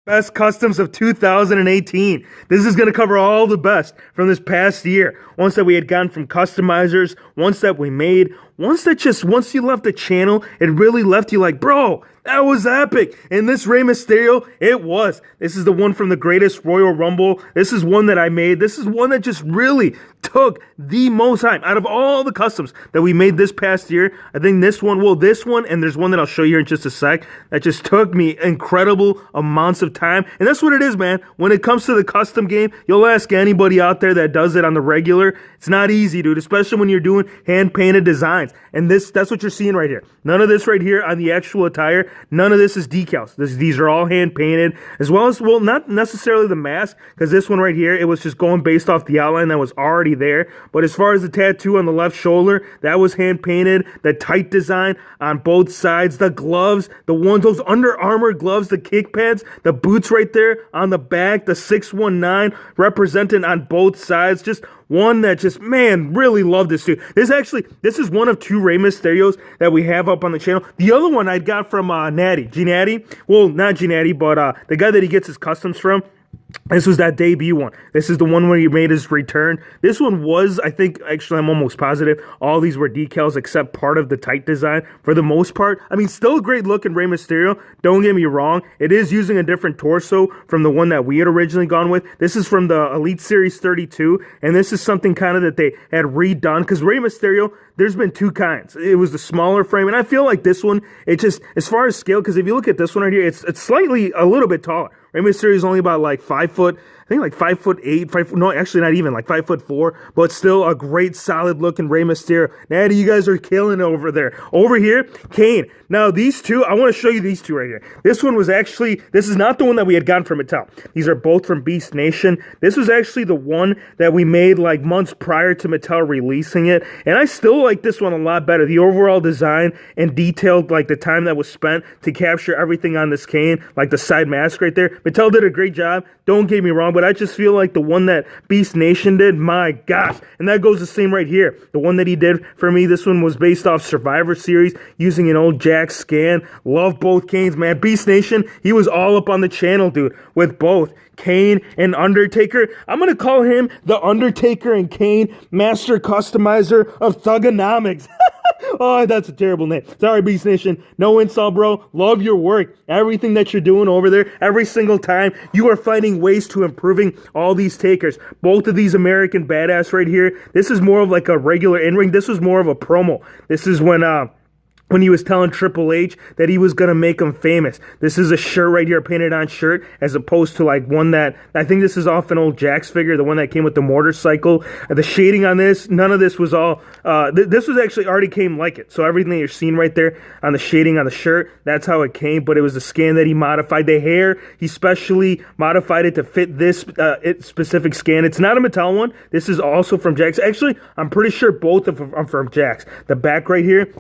Best customs of 2018. This is going to cover all the best from this past year. Ones that we had gotten from customizers, ones that we made, ones that just, once you left the channel, it really left you like, bro, that was epic. And this Rey Mysterio, it was. This is the one from the greatest Royal Rumble. This is one that I made. This is one that just really took the most time. Out of all the customs that we made this past year, I think this one, and there's one that I'll show you here in just a sec, that just took me incredible amounts of time. And that's what it is, man. When it comes to the custom game, you'll ask anybody out there that does it on the regular. It's not easy, dude, especially when you're doing hand-painted designs. And that's what you're seeing right here. None of this right here on the actual attire. None of this is decals. These are all hand-painted, as well as, well, not necessarily the mask, because this one right here, it was just going based off the outline that was already there. But as far as the tattoo on the left shoulder, that was hand-painted. The tight design on both sides, the gloves, those Under Armour gloves, the kick pads, the boots right there on the back, the 619 represented on both sides. Just one that just, man, really love this dude. This is one of two Rey Mysterios that we have up on the channel. The other one I got from G Natty. Well, not G Natty, but the guy that he gets his customs from. This was that debut one. This is the one where he made his return. This one was, I think, actually, I'm almost positive, all these were decals except part of the tight design for the most part. I mean, still a great looking Rey Mysterio. Don't get me wrong. It is using a different torso from the one that we had originally gone with. This is from the Elite Series 32, and this is something kind of that they had redone, because Rey Mysterio, there's been two kinds. It was the smaller frame, and I feel like this one, it just, as far as scale, because if you look at this one right here, it's slightly a little bit taller. Rey Mysterio is only about like 5 foot, I think like 5'8", no, actually not even, like 5'4", but still a great solid looking Rey Mysterio. Natty, you guys are killing it over there. Over here, Kane. Now these two, I want to show you these two right here. This one was actually, this is not the one that we had gotten from Mattel. These are both from Beast Nation. This was actually the one that we made like months prior to Mattel releasing it. And I still like this one a lot better. The overall design and detailed, like the time that was spent to capture everything on this Kane, like the side mask right there. Mattel did a great job. Don't get me wrong, but I just feel like the one that Beast Nation did, my gosh. And that goes the same right here. The one that he did for me, this one was based off Survivor Series using an old Jack scan. Love both Kanes, man. Beast Nation, he was all up on the channel, dude, with both Kane and Undertaker. I'm going to call him the Undertaker and Kane Master Customizer of Thugonomics. Oh, that's a terrible name. Sorry, Beast Nation. No insult, bro. Love your work. Everything that you're doing over there, every single time, you are finding ways to improving all these takers. Both of these American Badass right here, this is more of like a regular in-ring. This was more of a promo. This is when he was telling Triple H that he was going to make him famous. This is a shirt right here, painted on shirt, as opposed to like one that, I think this is off an old Jax figure, the one that came with the motorcycle. The shading on this, none of this was all, this was actually already came like it. So everything that you're seeing right there on the shading on the shirt, that's how it came, but it was a scan that he modified. The hair, he specially modified it to fit this specific scan. It's not a Mattel one. This is also from Jax. Actually, I'm pretty sure both of them are from Jax. The back right here,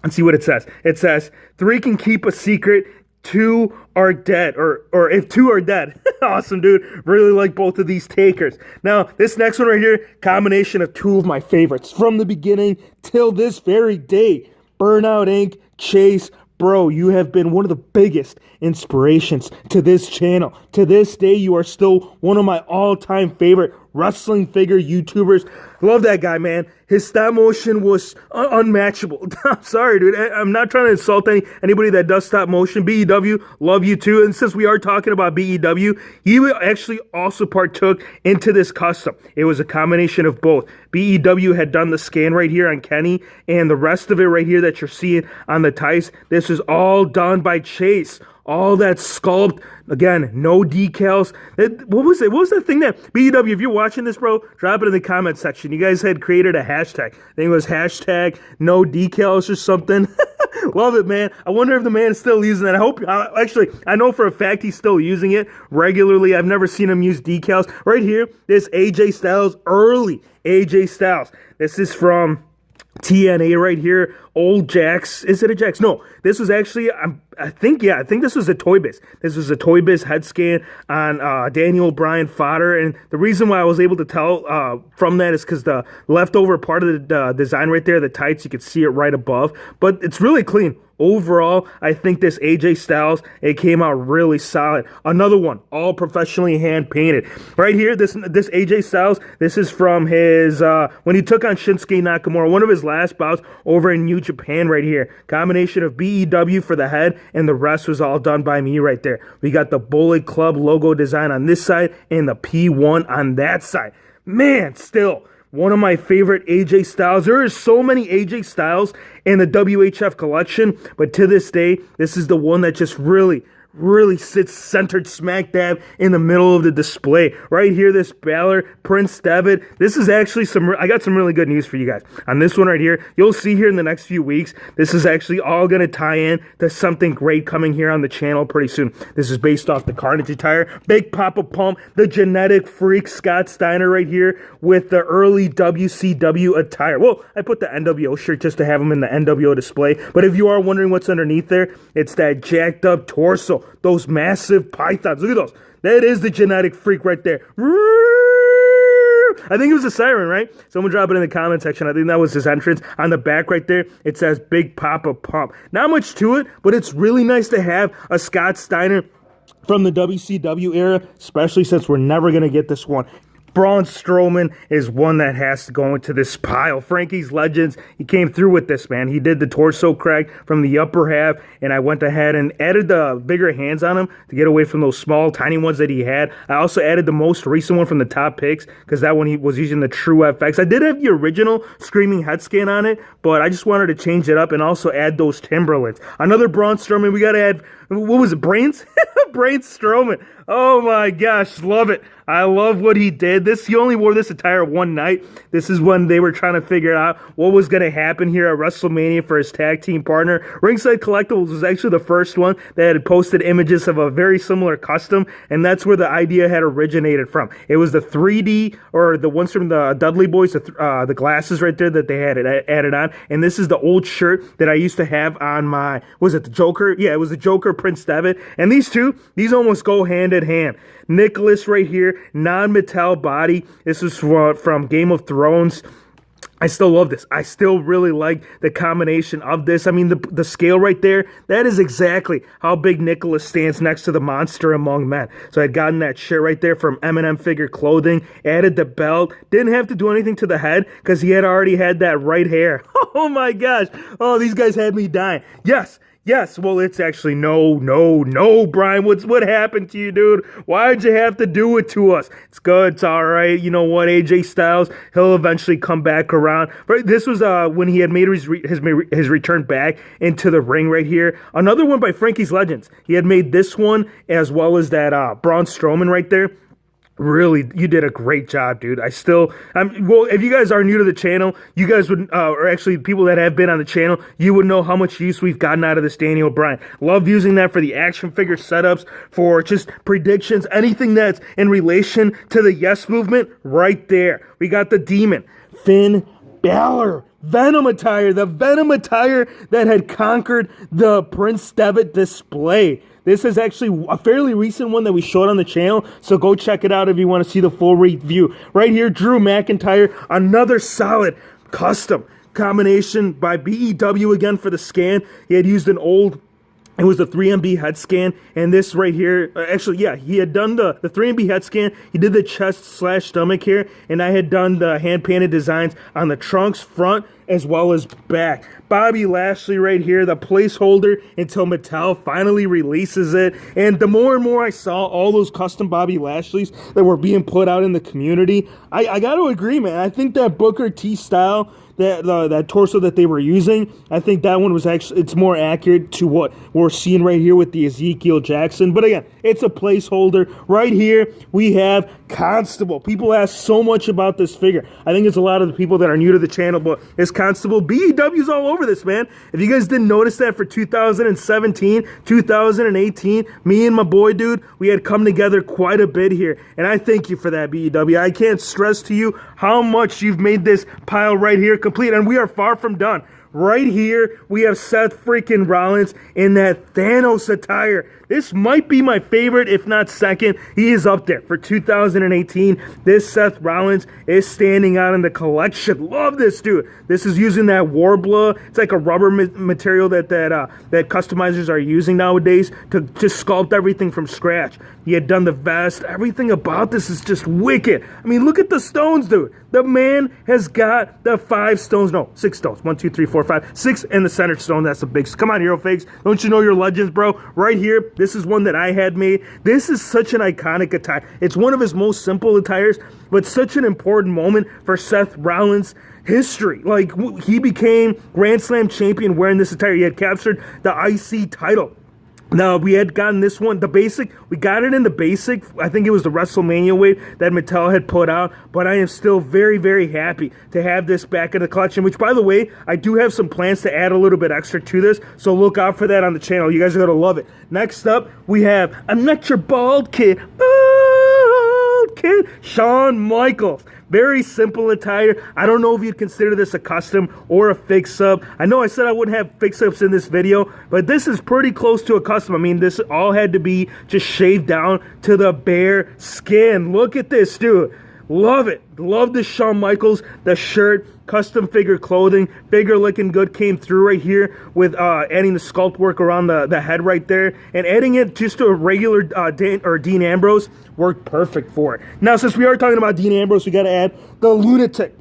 let's see what it says. It says, 3 can keep a secret, 2 are dead. Or if 2 are dead. Awesome, dude. Really like both of these takers. Now, this next one right here, combination of 2 of my favorites from the beginning till this very day. Burnout Inc., Chase. Bro, you have been one of the biggest inspirations to this channel. To this day, you are still one of my all-time favorite wrestling figure YouTubers. Love that guy, man. His stop motion was unmatchable. I'm sorry, dude. I'm not trying to insult anybody that does stop motion. BEW, love you too. And since we are talking about BEW, he actually also partook into this custom. It was a combination of both. BEW had done the scan right here on Kenny, and the rest of it right here that you're seeing on the Tice, this is all done by Chase. All that sculpt, again, no decals. What was it? What was that thing that, BEW, if you're watching this, bro, drop it in the comment section. You guys had created a hashtag. I think it was hashtag no decals or something. Love it, man. I wonder if the man is still using that. I hope, actually, I know for a fact he's still using it regularly. I've never seen him use decals. Right here, this AJ Styles, early AJ Styles. This is from TNA right here. Old Jax. Is it a Jax? No, this was actually, I think this was a Toy Biz. This was a Toy Biz head scan on Daniel Bryan fodder. And the reason why I was able to tell from that is because the leftover part of the design right there, the tights, you could see it right above. But it's really clean. Overall, I think this AJ Styles, it came out really solid. Another one, all professionally hand painted. Right here, this AJ Styles, this is from his, when he took on Shinsuke Nakamura, one of his last bouts over in New Japan right here. Combination of BEW for the head, and the rest was all done by me right there. We got the Bullet Club logo design on this side, and the P1 on that side. Man, still one of my favorite AJ Styles. There are so many AJ Styles in the WHF collection, but to this day, this is the one that just really sits centered smack dab in the middle of the display. Right here, this Balor, Prince Devitt. This is actually I got some really good news for you guys. On this one right here, you'll see here in the next few weeks, this is actually all going to tie in to something great coming here on the channel pretty soon. This is based off the Carnage attire. Big Papa Pump, the genetic freak Scott Steiner right here with the early WCW attire. Well, I put the NWO shirt just to have him in the NWO display, but if you are wondering what's underneath there, it's that jacked up torso. Those massive pythons. Look at those. That is the genetic freak right there. I think it was a siren, right? Someone drop it in the comment section. I think that was his entrance. On the back right there, it says Big Papa Pump. Not much to it, but it's really nice to have a Scott Steiner from the WCW era, especially since we're never going to get this one. Braun Strowman is one that has to go into this pile. Frankie's Legends, he came through with this, man. He did the torso crack from the upper half, and I went ahead and added the bigger hands on him to get away from those small, tiny ones that he had. I also added the most recent one from the top picks because that one he was using the True FX. I did have the original Screaming Head Scan on it, but I just wanted to change it up and also add those Timberlands. Another Braun Strowman, we got to add, what was it, Brains? Brains Strowman. Oh my gosh, love it. I love what he did. He only wore this attire one night. This is when they were trying to figure out what was going to happen here at WrestleMania for his tag team partner. Ringside Collectibles was actually the first one that had posted images of a very similar custom, and that's where the idea had originated from. It was the 3D, or the ones from the Dudley Boys, the glasses right there that they had added on, and this is the old shirt that I used to have on my, was it the Joker? Yeah, it was the Joker Prince Devitt, and these almost go hand in hand. Nicholas right here, non-metal body. This is from Game of Thrones. I still love this. I still really like the combination of this. I mean, the scale right there, that is exactly how big Nicholas stands next to the monster among men. So I'd gotten that shirt right there from M&M Figure Clothing, added the belt, didn't have to do anything to the head because he had already had that right hair. Oh my gosh. Oh, these guys had me dying. Yes, well, it's actually no, Brian. What happened to you, dude? Why'd you have to do it to us? It's good. It's all right. You know what? AJ Styles, he'll eventually come back around. But this was when he had made his return back into the ring right here. Another one by Frankie's Legends. He had made this one as well as that Braun Strowman right there. Really, you did a great job, dude. Well, if you guys are new to the channel, you guys would, or actually people that have been on the channel, you would know how much use we've gotten out of this Daniel Bryan. Love using that for the action figure setups, for just predictions, anything that's in relation to the Yes Movement, right there. We got the Demon, Finn Balor. Venom attire, the Venom attire that had conquered the Prince Devitt display. This is actually a fairly recent one that we showed on the channel, so go check it out if you want to see the full review. Right here, Drew McIntyre, another solid custom combination by BEW again for the scan. He had used it was the 3MB head scan, and this right here, actually, yeah, he had done the 3MB head scan. He did the chest/stomach here, and I had done the hand-painted designs on the trunks, front, as well as back. Bobby Lashley right here, the placeholder until Mattel finally releases it. And the more and more I saw all those custom Bobby Lashleys that were being put out in the community, I got to agree, man. I think that Booker T style, that torso that they were using, I think that one was actually, it's more accurate to what we're seeing right here with the Ezekiel Jackson. But again, it's a placeholder. Right here, we have Constable. People ask so much about this figure. I think it's a lot of the people that are new to the channel, but it's Constable. BEW's all over this, man. If you guys didn't notice that for 2017, 2018, me and my boy, dude, we had come together quite a bit here. And I thank you for that, BEW. I can't stress to you how much you've made this pile right here complete, and we are far from done. Right here, we have Seth freaking Rollins in that Thanos attire. This might be my favorite, if not second. He is up there for 2018. This Seth Rollins is standing out in the collection. Love this dude. This is using that Warbler. It's like a rubber material that customizers are using nowadays to just sculpt everything from scratch. He had done the vest. Everything about this is just wicked. I mean, look at the stones, dude. The man has got the 5 stones. No, 6 stones. 1, 2, 3, 4, 5, 6, and the center stone. That's the big. Come on, Hero Fakes. Don't you know your legends, bro? Right here, this is one that I had made. This is such an iconic attire. It's one of his most simple attires, but such an important moment for Seth Rollins' history. Like, he became Grand Slam champion wearing this attire. He had captured the IC title. Now, we had gotten this one, the basic, we got it in the basic. I think it was the WrestleMania weight that Mattel had put out, but I am still very, very happy to have this back in the collection, which, by the way, I do have some plans to add a little bit extra to this, so look out for that on the channel. You guys are going to love it. Next up, we have I'm Not Your Bald Kid, Shawn Michaels. Very simple attire. I don't know if you'd consider this a custom or a fix-up. I know I said I wouldn't have fix-ups in this video, but this is pretty close to a custom. I mean, this all had to be just shaved down to the bare skin. Look at this, dude. Love it. Love the Shawn Michaels, the shirt, custom figure clothing. Figure looking good came through right here with adding the sculpt work around the head right there. And adding it just to a regular Dean Ambrose worked perfect for it. Now, since we are talking about Dean Ambrose, we got to add the Lunatic.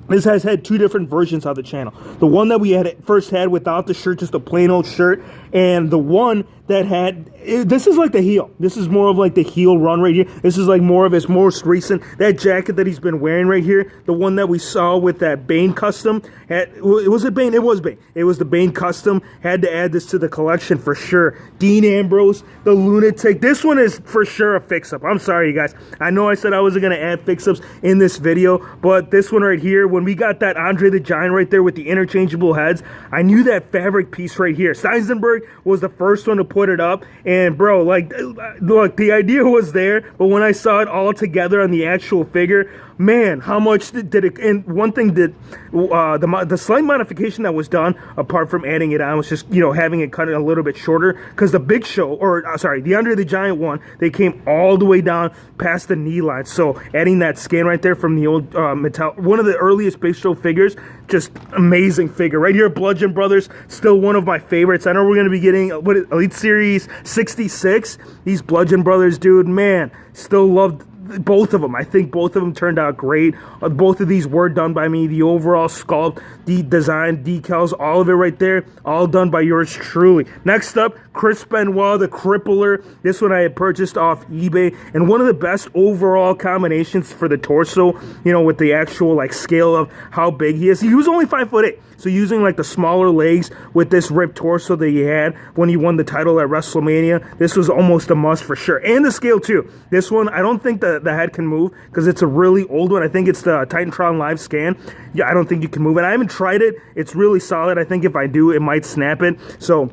This has had 2 different versions on the channel. The one that we first had without the shirt, just a plain old shirt, and the one that had, this is like the heel. This is more of like the heel run right here. This is like more of his most recent, that jacket that he's been wearing right here. The one that we saw with that Bane custom. Was it Bane? It was Bane. It was the Bane custom. Had to add this to the collection for sure. Dean Ambrose, the Lunatic. This one is for sure a fix-up. I'm sorry, you guys. I know I said I wasn't going to add fix-ups in this video, but this one right here, when we got that Andre the Giant right there with the interchangeable heads, I knew that fabric piece right here. Steinsenberg was the first one to put it up, and bro, like, look, the idea was there, but when I saw it all together on the actual figure, man, how much did it, and one thing that, the slight modification that was done, apart from adding it on, was just, you know, having it cut a little bit shorter, because the Big Show, the Andre the Giant one, they came all the way down past the knee line, so adding that skin right there from the old Mattel, one of the earliest Big Show figures, just amazing figure. Right here, Bludgeon Brothers, still one of my favorites. I know we're going to be getting, Elite Series 66, these Bludgeon Brothers, dude, man, still loved both of them. I think both of them turned out great. Both of these were done by me. The overall sculpt, the design, decals, all of it right there, all done by yours truly. Next up, Chris Benoit, the Crippler. This one I had purchased off eBay, and one of the best overall combinations for the torso, you know, with the actual like scale of how big he is. He was only 5'8", so using like the smaller legs with this ripped torso that he had when he won the title at WrestleMania, this was almost a must for sure. And the scale too. This one, I don't think the head can move because it's a really old one. I think it's the Titantron Live Scan. Yeah, I don't think you can move it. I haven't tried it. It's really solid. I think if I do, it might snap it. So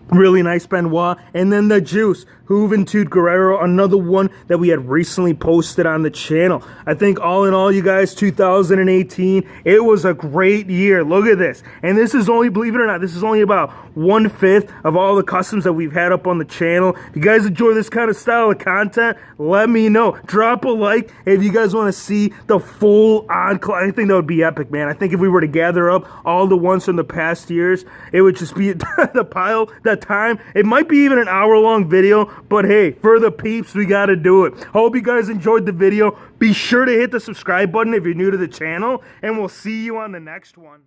really nice Benoit. And then the Juice, Juventud Guerrero, another one that we had recently posted on the channel. I think all in all, you guys, 2018, it was a great year. Look at this. And this is only, believe it or not, this is only about 1/5 of all the customs that we've had up on the channel. If you guys enjoy this kind of style of content, let me know. Drop a like if you guys want to see the full on. I think that would be epic, man. I think if we were to gather up all the ones from the past years, it would just be the pile, that time. It might be even an hour-long video, but hey, for the peeps, we got to do it. Hope you guys enjoyed the video. Be sure to hit the subscribe button if you're new to the channel, and we'll see you on the next one.